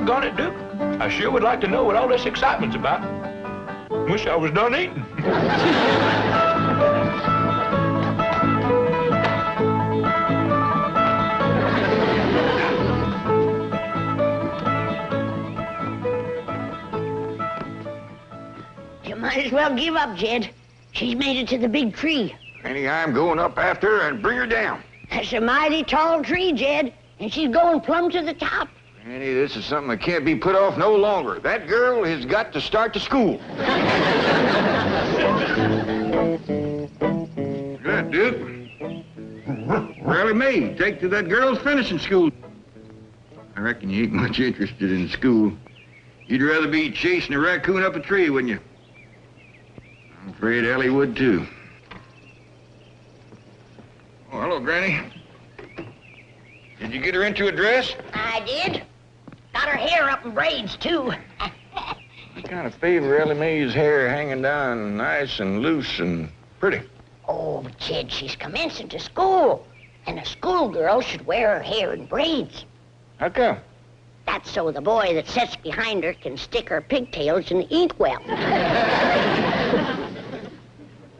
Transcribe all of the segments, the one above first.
Doggone it, Duke. I sure would like to know what all this excitement's about. Wish I was done eating. You might as well give up, Jed. She's made it to the big tree. Granny, I'm going up after her and bring her down. That's a mighty tall tree, Jed, and she's going plumb to the top. Granny, this is something that can't be put off no longer. That girl has got to start to school. Good, Duke. Really me. Take to that girl's finishing school. I reckon you ain't much interested in school. You'd rather be chasing a raccoon up a tree, wouldn't you? I'm afraid Elly would, too. Oh, hello, Granny. Did you get her into a dress? I did. Got her hair up in braids, too. I kind of favor Elly Mae's hair hanging down nice and loose and pretty. Oh, but Jed, she's commencing to school. And a schoolgirl should wear her hair in braids. How come? That's so the boy that sits behind her can stick her pigtails in the inkwell.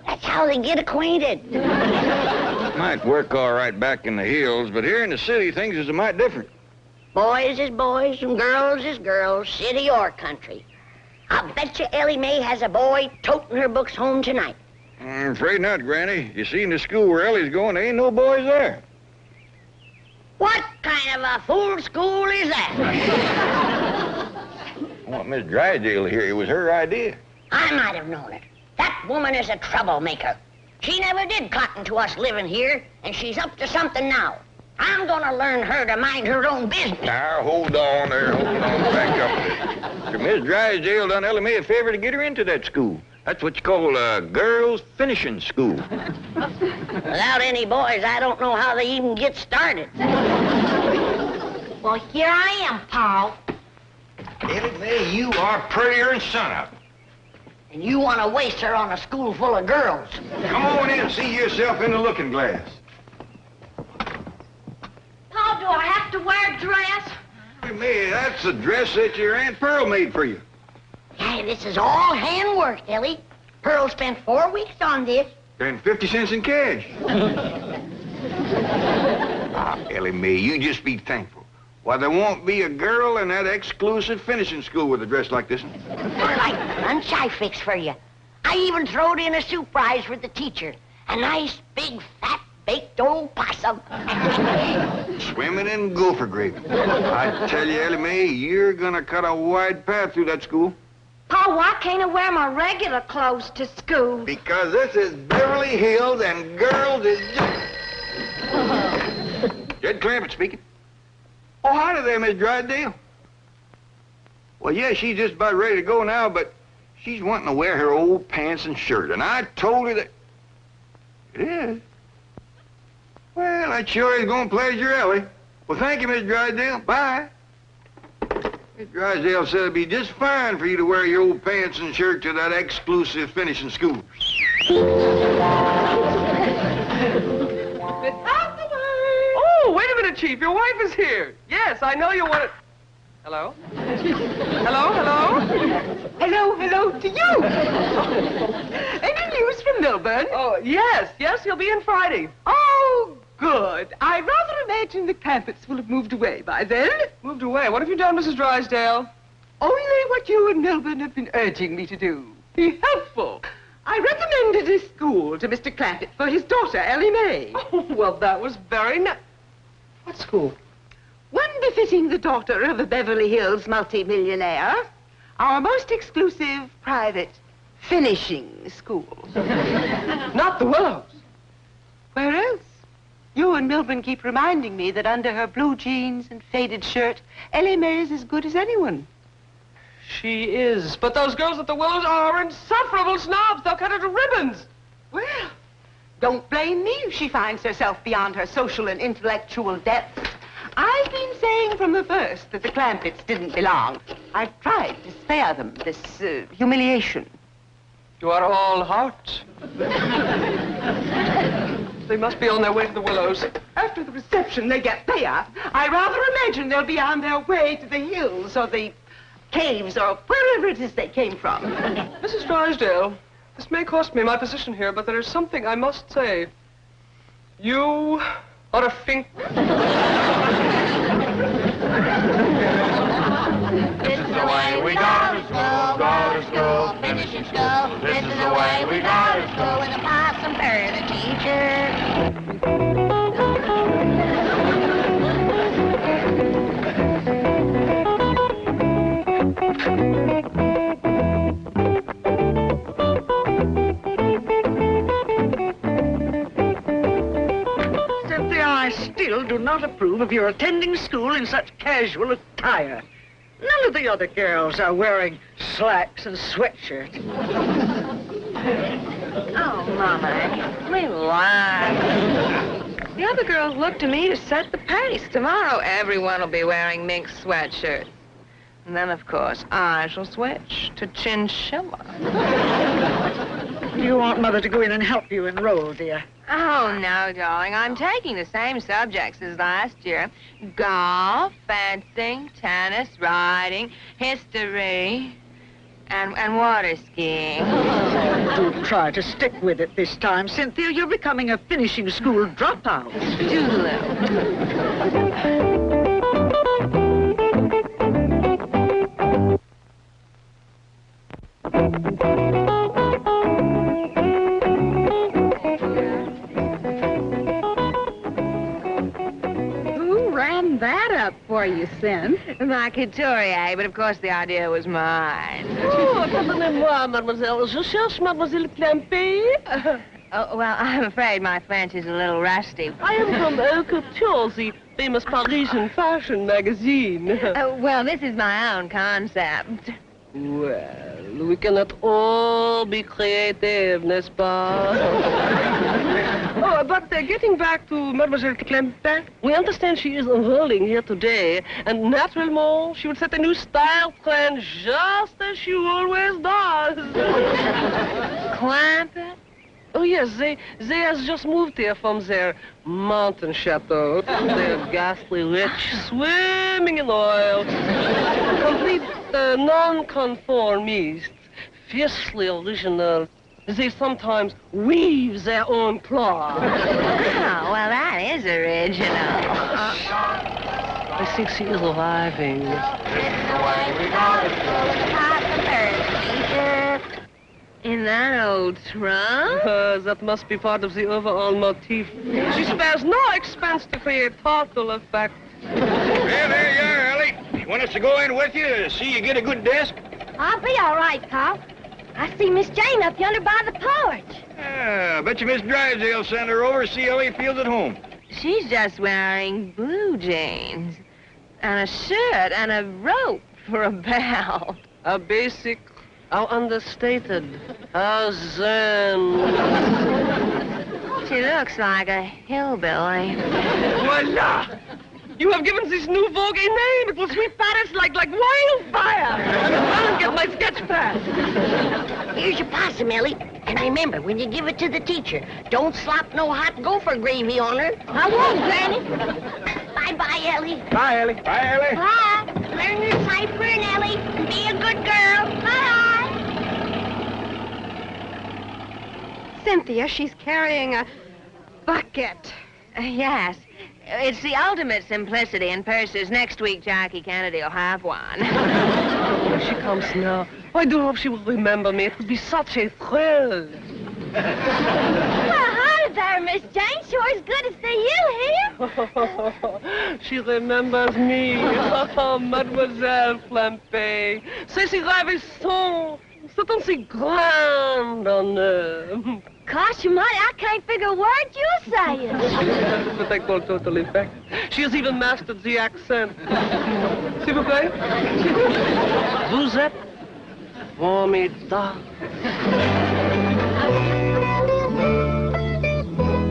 That's how they get acquainted. Might work all right back in the hills, but here in the city, things is a mite different. Boys is boys and girls is girls, city or country. I'll bet you Elly Mae has a boy toting her books home tonight. I'm afraid not, Granny. You see, in the school where Elly's going, there ain't no boys there. What kind of a fool school is that? I want Miss Drysdale to hear it was her idea. I might have known it. That woman is a troublemaker. She never did cotton to us living here, and she's up to something now. I'm gonna learn her to mind her own business. Now, hold on there, hold on, back up there. Miss Drysdale done Elly Mae a favor to get her into that school. That's what you call a girls' finishing school. Without any boys, I don't know how they even get started. Well, here I am, Paul. Elly Mae, you are prettier than sunup. And you want to waste her on a school full of girls. Come on in and see yourself in the looking glass. Paul, do I have to wear a dress? Elly Mae, that's the dress that your Aunt Pearl made for you. Hey, this is all handwork, Elly. Pearl spent 4 weeks on this. And 50 cents in cash. Elly Mae, you just be thankful. Why, there won't be a girl in that exclusive finishing school with a dress like this. Like the lunch I fixed for you. I even throwed in a surprise for the teacher. A nice, big, fat, baked old possum. Swimming in gopher gravy. I tell you, Elly Mae, you're gonna cut a wide path through that school. Pa, why can't I wear my regular clothes to school? Because this is Beverly Hills and girls is just... Jed Clampett speaking. Oh, howdy there, Miss Drysdale. Well, yeah, she's just about ready to go now, but she's wanting to wear her old pants and shirt, and I told her that... It is? Well, that sure is going to pleasure Elly. Well, thank you, Miss Drysdale. Bye. Miss Drysdale said it'd be just fine for you to wear your old pants and shirt to that exclusive finishing school. Oh, wait a minute, Chief. Your wife is here. Yes, I know you want it. Hello? Hello, hello? Hello, hello to you. Any news from Milburn? Oh, yes, he'll be in Friday. Oh, good. I rather imagine the Clampetts will have moved away by then. Moved away. What have you done, Mrs. Drysdale? Only what you and Milburn have been urging me to do. Be helpful. I recommended a school to Mr. Clampett for his daughter, Elly Mae. Oh, well, that was very nice. What school? One befitting the daughter of a Beverly Hills multimillionaire. Our most exclusive private finishing school. Not the Willows. Where else? You and Milburn keep reminding me that under her blue jeans and faded shirt, Elly Mae is as good as anyone. She is. But those girls at the Willows are insufferable snobs. They'll cut her to ribbons. Well, don't blame me if she finds herself beyond her social and intellectual depths. I've been saying from the first that the Clampetts didn't belong. I've tried to spare them this humiliation. You are all heart. They must be on their way to the Willows. After the reception, they get there. I rather imagine they'll be on their way to the hills or the caves or wherever it is they came from. Mrs. Drysdale, this may cost me my position here, but there is something I must say. You are a fink. This is the way we go to school, finishing school. This is the way we go to school with a possum for the teacher. Cynthia, I still do not approve of your attending school in such casual attire. None of the other girls are wearing slacks and sweatshirts. Oh, Mama, relax. The other girls look to me to set the pace. Tomorrow, everyone will be wearing mink sweatshirts. And then, of course, I shall switch to chinchilla. You want Mother to go in and help you enroll, dear? Oh, no, darling. I'm taking the same subjects as last year. Golf, fencing, tennis, riding, history, and water skiing. Do try to stick with it this time, Cynthia. You're becoming a finishing school dropout. That up for you, Sin. My couturier, but of course the idea was mine. Oh, pardonnez-moi, mademoiselle. Je cherche mademoiselle Clampy. Oh, well, I'm afraid my French is a little rusty. I am from Couture, the famous Parisian fashion magazine. Well, this is my own concept. Well, we cannot all be creative, n'est-ce pas? Oh, but getting back to Mademoiselle Clempin, we understand she is enrolling here today, and naturally, she will set a new style trend just as she always does. Clempin? Oh, yes, they has just moved here from their mountain chateau. They're ghastly rich, swimming in oil. Complete non-conformists, fiercely original. They sometimes weave their own cloth. Oh, well, that is original. I think she is arriving. In that old trunk? That must be part of the overall motif. She spares no expense to create total effect. Well, there you are, Elly. You want us to go in with you to see you get a good desk? I'll be all right, Pop. I see Miss Jane up yonder by the porch. I bet you Miss Drysdale sent her over to see Elly feels at home. She's just wearing blue jeans and a shirt and a rope for a belt. How basic, how understated, how zen. She looks like a hillbilly. Voila! You have given this new vogue a name. It will sweep Paris like wildfire. I'll get my sketch pad. Here's your possum, Elly. And remember, when you give it to the teacher, don't slop no hot gopher gravy on her. I won't, Granny. Bye-bye, Elly. Bye, Elly. Bye, Elly. Bye. Learn your cipher, and Elly. Be a good girl. Bye. Cynthia, she's carrying a bucket. Yes. It's the ultimate simplicity in purses. Next week, Jackie Kennedy will have one. Here she comes now. I do hope she will remember me. It would be such a thrill. Well, hi there, Miss Jane. Sure is good to see you here. She remembers me. Oh, Mademoiselle Flampé. C'est si ravissant. C'est un si grand honneur. Gosh, you might, I can't figure a word you're saying. But I call total effect. She has even mastered the accent. S'il vous plaît. Vous êtes formidable.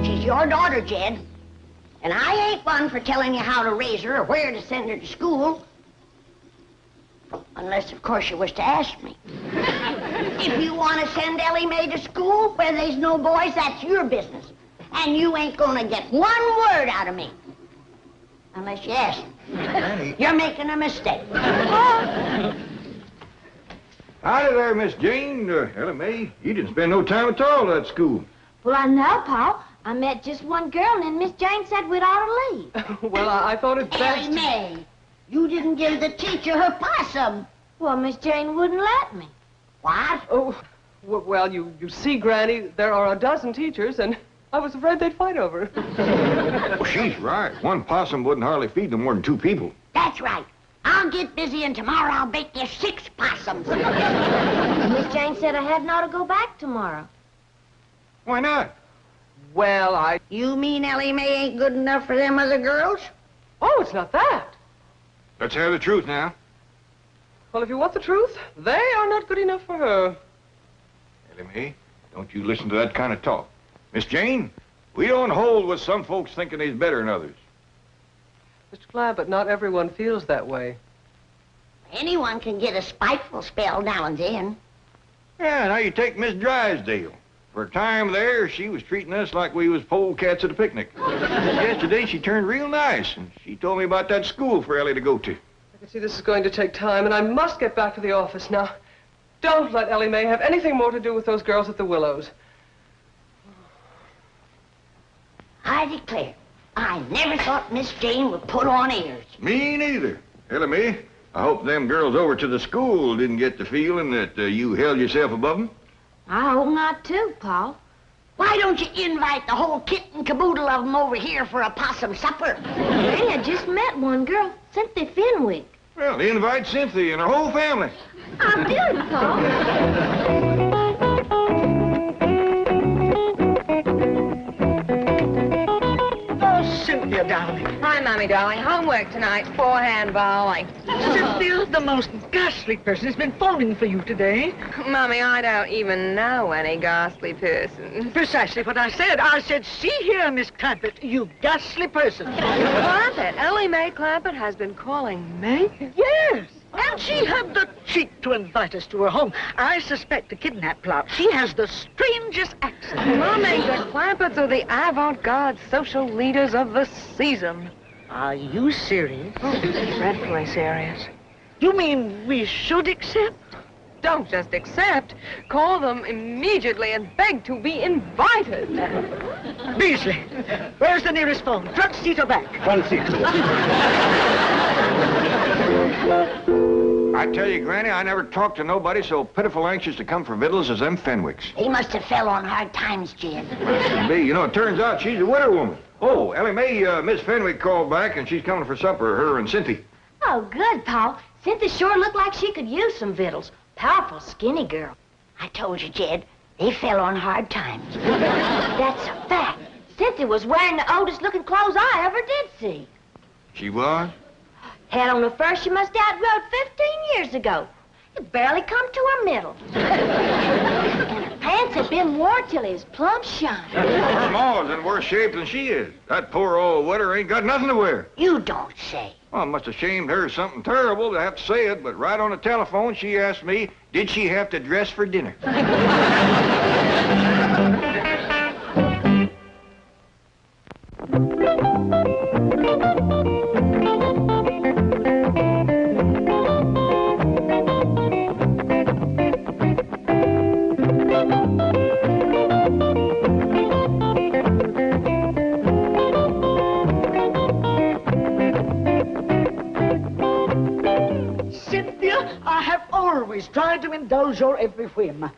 She's your daughter, Jed. And I ain't one for telling you how to raise her or where to send her to school. Unless, of course, you wish to ask me. If you want to send Elly Mae to school where there's no boys, that's your business. and you ain't gonna get one word out of me. Unless you ask. Granny. You're making a mistake. Howdy there, Miss Jane. Elly May, you didn't spend no time at all at school. Well, I know, Pa. I met just one girl, and then Miss Jane said we'd ought to leave. Well, I thought it best. Elly May, you didn't give the teacher her possum. Well, Miss Jane wouldn't let me. What? Oh, well, you see, Granny, there are a dozen teachers, and I was afraid they'd fight over it. Well, she's right. One possum wouldn't hardly feed no more than 2 people. That's right. I'll get busy, and tomorrow I'll bake you 6 possums. Miss Jane said I hadn't ought to go back tomorrow. Why not? Well, You mean Elly May ain't good enough for them other girls? Oh, it's not that. Let's have the truth now. Well, if you want the truth, they are not good enough for her. Elly May, don't you listen to that kind of talk. Miss Jane, we don't hold with some folks thinking they's better than others. Mr. Clampett, not everyone feels that way. Anyone can get a spiteful spell now and then. Yeah, now you take Miss Drysdale. For a time there, she was treating us like we was polecats at a picnic. Yesterday, she turned real nice, and she told me about that school for Elly to go to. I can see this is going to take time, and I must get back to the office now. Don't let Elly May have anything more to do with those girls at the Willows. I declare, I never thought Miss Jane would put on airs. Me neither. Elly May, I hope them girls over to the school didn't get the feeling that you held yourself above them. I hope not, too, Pa. Why don't you invite the whole kit and caboodle of them over here for a possum supper? Granny, I just met one girl, Cynthia Fenwick. Well, invite Cynthia and her whole family. I did, Pa. Oh, Cynthia, darling. Hi, Mommy, darling. Homework tonight, forehand bowling. Cynthia, the most ghastly person has been phoning for you today. Mommy, I don't even know any ghastly person. Precisely what I said. I said, see here, Miss Clampett, you ghastly person. Clampett? Elly May Clampett has been calling me? Yes. And she had the cheek to invite us to her home. I suspect a kidnap plot. She has the strangest accent. Mommy, the Clampetts are the avant-garde social leaders of the season. Are you serious? Dreadfully serious. You mean we should accept? Don't just accept. Call them immediately and beg to be invited. Beasley, where's the nearest phone? Front seat or back? Front seat. I tell you, Granny, I never talked to nobody so pitiful anxious to come for victuals as them Fenwicks. He must have fell on hard times, Jed. You know, it turns out she's a widow woman. Oh, Elly May, Miss Fenwick called back, and she's coming for supper, her and Cynthia. Oh, good, Pa. Cynthia sure looked like she could use some victuals. Powerful skinny girl. I told you, Jed, they fell on hard times. That's a fact. Cynthia was wearing the oldest-looking clothes I ever did see. She was? Had on the fur she must have outrode 15 years ago. It barely come to her middle. And her pants had been worn till he was plumb shiny. Small's in worse shape than she is. That poor old widder ain't got nothing to wear. You don't say. Well, it must have shamed her something terrible to have to say it, but right on the telephone she asked me, did she have to dress for dinner? Tried to indulge your every whim.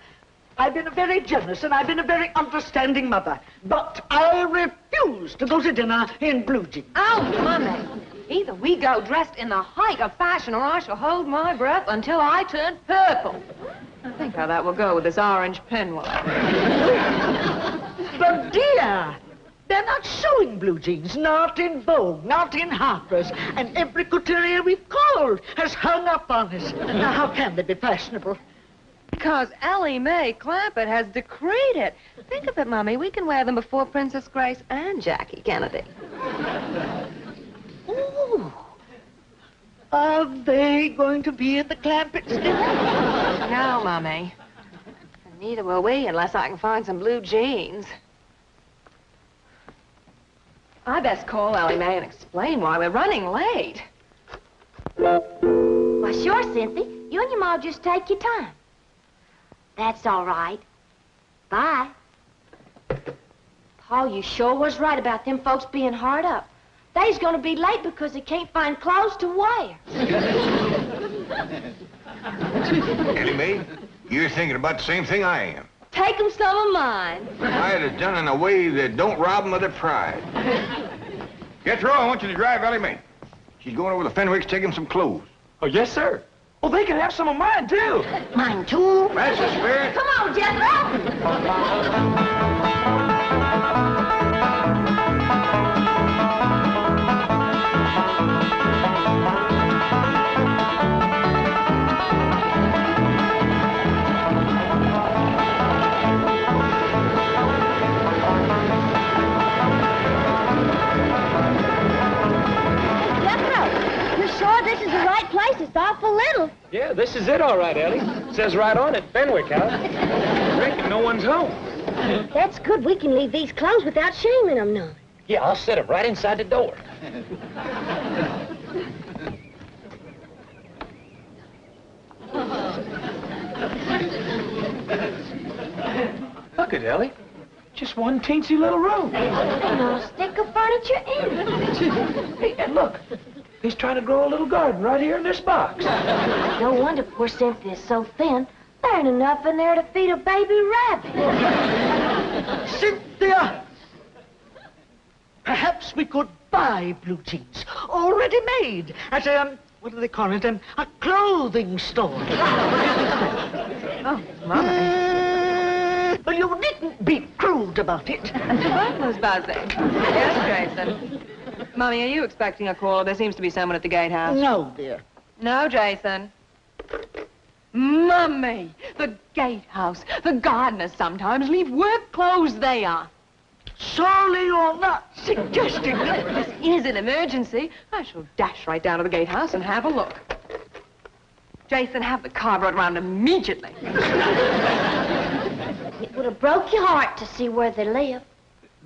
I've been a very generous and I've been a very understanding mother, but I refuse to go to dinner in blue jeans. Oh, Mommy. Either we go dressed in the height of fashion or I shall hold my breath until I turn purple. I think how that will go with this orange peignoir. But dear, they're not showing blue jeans, not in Vogue, not in Harper's, and every couturier we've called has hung up on us. Now, how can they be fashionable? Because Elly May Clampett has decreed it. Think of it, Mommy. We can wear them before Princess Grace and Jackie Kennedy. Ooh. Are they going to be at the Clampett's dinner? No, Mommy. And neither will we unless I can find some blue jeans. I best call Elly Mae and explain why we're running late. Why, sure, Cynthia. You and your ma just take your time. That's all right. Bye. Paul, you sure was right about them folks being hard up. They's gonna be late because they can't find clothes to wear. Elly Mae, you're thinking about the same thing I am. Take 'em some of mine. I'd have done it in a way that don't rob 'em of their pride. Jethro, I want you to drive Elly Mae. She's going over to Fenwick's to take him some clothes. Oh, yes, sir. Oh, they can have some of mine, too. Mine, too. That's the spirit. Come on, Jethro. This is the right place. It's awful little. Yeah, this is it, all right, Elly. It says right on it, Fenwick House. I reckon no one's home. That's good. We can leave these clothes without shaming them none. Yeah, I'll set them right inside the door. Look at Elly. Just one teensy little room. No stick of furniture in it. Hey, and look. He's trying to grow a little garden right here in this box. No wonder poor Cynthia's so thin. There ain't enough in there to feed a baby rabbit. Cynthia! Perhaps we could buy blue jeans, already made, at what do they call it, a clothing store. Oh, Mama. Well, you needn't be crude about it. What was buzzing? Yes, Jason. Mommy, are you expecting a caller? There seems to be someone at the gatehouse. No, dear. No, Jason. Mummy, the gatehouse. The gardeners sometimes leave work clothes there. Surely you're not suggesting that... This is an emergency. I shall dash right down to the gatehouse and have a look. Jason, have the car brought round immediately. It would have broke your heart to see where they live.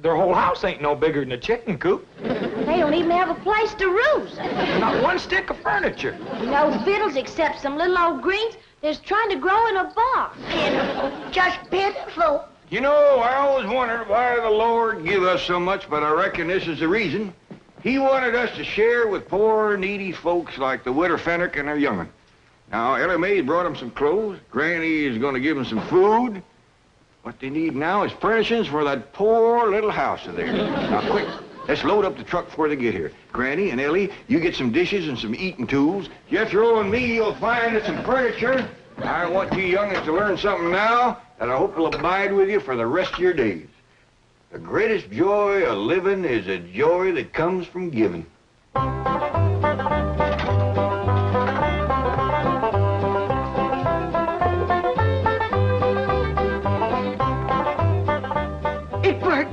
Their whole house ain't no bigger than a chicken coop. They don't even have a place to roost. Not one stick of furniture. No victuals except some little old greens that's trying to grow in a box. Pitiful, just pitiful. You know, I always wondered why the Lord give us so much, but I reckon this is the reason. He wanted us to share with poor, needy folks like the widow Fenwick and her young'un. Now, Elly Mae brought them some clothes. Granny is going to give them some food. What they need now is furnishings for that poor little house of theirs. Now, quick, let's load up the truck before they get here. Granny and Elly, you get some dishes and some eating tools. Jethro and me, you'll find us some furniture. I want you young'uns to learn something now that I hope will abide with you for the rest of your days. The greatest joy of living is a joy that comes from giving. It worked.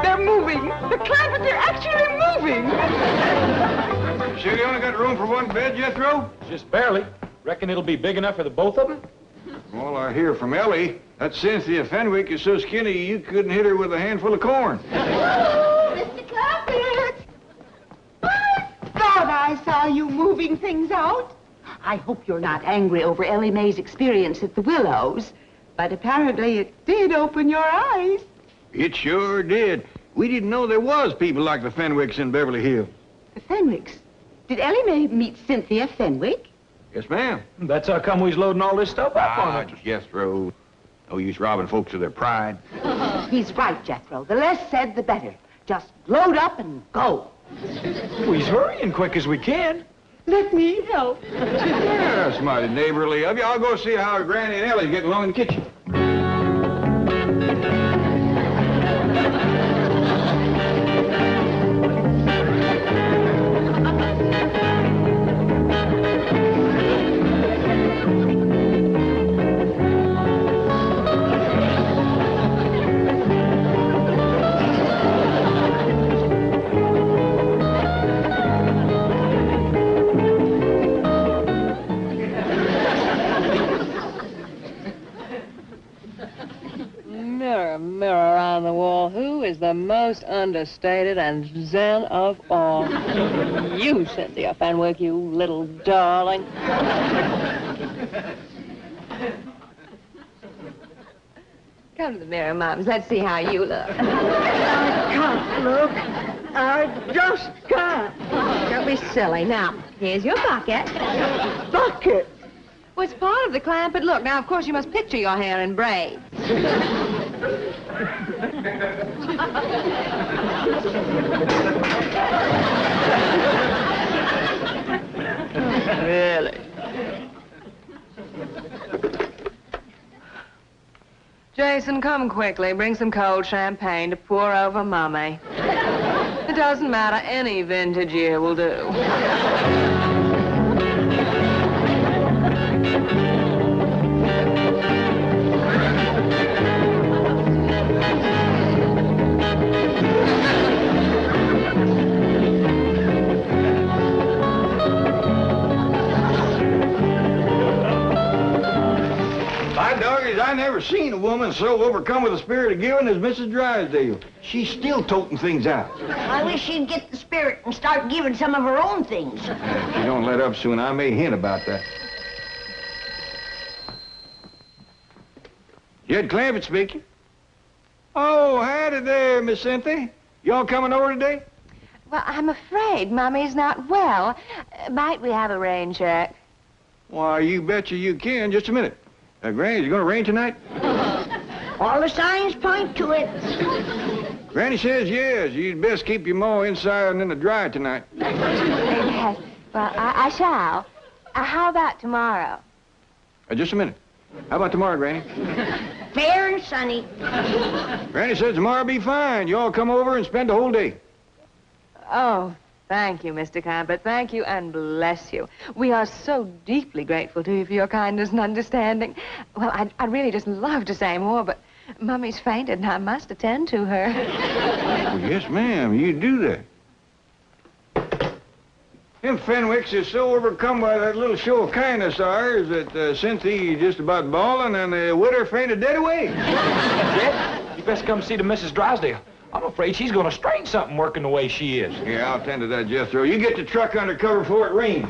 They're moving. The clampets are actually moving. Sure you only got room for one bed, Jethro? Just barely. Reckon it'll be big enough for the both of them? Well, I hear from Elly. That Cynthia Fenwick is so skinny you couldn't hit her with a handful of corn. Oh, Mr. Clampett! I thought I saw you moving things out. I hope you're not angry over Elly Mae's experience at the Willows, but apparently it did open your eyes. It sure did. We didn't know there was people like the Fenwicks in Beverly Hills. The Fenwicks? Did Elly Mae meet Cynthia Fenwick? Yes, ma'am. That's how come we's loading all this stuff up on it. Jethro. No use robbing folks of their pride. He's right, Jethro. The less said, the better. Just load up and go. We's hurrying quick as we can. Let me help. Yeah, that's mighty neighborly of you. I'll go see how Granny and Elly's getting along in the kitchen. is the most understated and zen of all. You, Cynthia Fenwick, you little darling. Come to the mirror, Mums. Let's see how you look. I can't look. I just can't. Don't be silly. Now, here's your bucket. Bucket. Well, it's part of the clampet look. Now, of course, you must picture your hair in braids. Really? Jason, come quickly. Bring some cold champagne to pour over Mummy. It doesn't matter. Any vintage year will do. I never seen a woman so overcome with the spirit of giving as Mrs. Drysdale. She's still toting things out. I wish she'd get the spirit and start giving some of her own things. If she don't let up soon, I may hint about that. Jed Clampett speaking. Oh, howdy there, Miss Cynthia. Y'all coming over today? Well, I'm afraid Mummy's not well. Might we have a rain check? Why, you betcha you can. Just a minute. Granny, is it going to rain tonight? All the signs point to it. Granny says yes. You'd best keep your mower inside and in the dry tonight. Yes. Well, I shall. How about tomorrow? Just a minute. How about tomorrow, Granny? Fair and sunny. Granny says tomorrow'll be fine. You all come over and spend the whole day. Oh, thank you, Mr. Clampett. Thank you and bless you. We are so deeply grateful to you for your kindness and understanding. Well, I'd really just love to say more, but Mummy's fainted and I must attend to her. Well, yes, ma'am. You do that. Them Fenwicks is so overcome by that little show of kindness of ours that Cynthia just about bawling and the widow fainted dead away. Jed, you best come see the Mrs. Drysdale. I'm afraid she's going to strain something working the way she is. Yeah, I'll tend to that, Jethro. You get the truck under cover before it rains.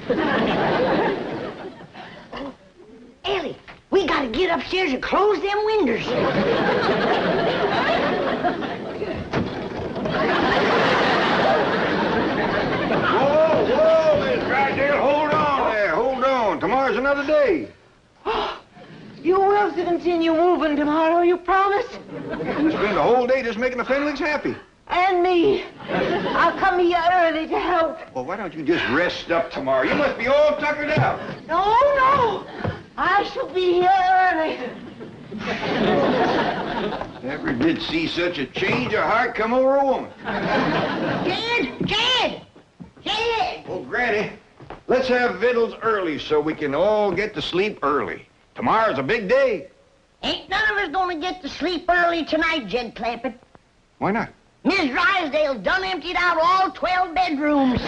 Elly, we gotta get upstairs and close them windows. Whoa, Miss Drysdale, hold on there. Hold on. Tomorrow's another day. You will continue moving tomorrow, you promise? We'll spend the whole day just making the Fenwicks happy. And me. I'll come here early to help. Well, why don't you just rest up tomorrow? You must be all tuckered out. No. I shall be here early. Never did see such a change of heart come over a woman. Jed! Oh, Granny, let's have victuals early so we can all get to sleep early. Tomorrow's a big day. Ain't none of us gonna get to sleep early tonight, Jed Clampett. Why not? Miss Drysdale done emptied out all 12 bedrooms.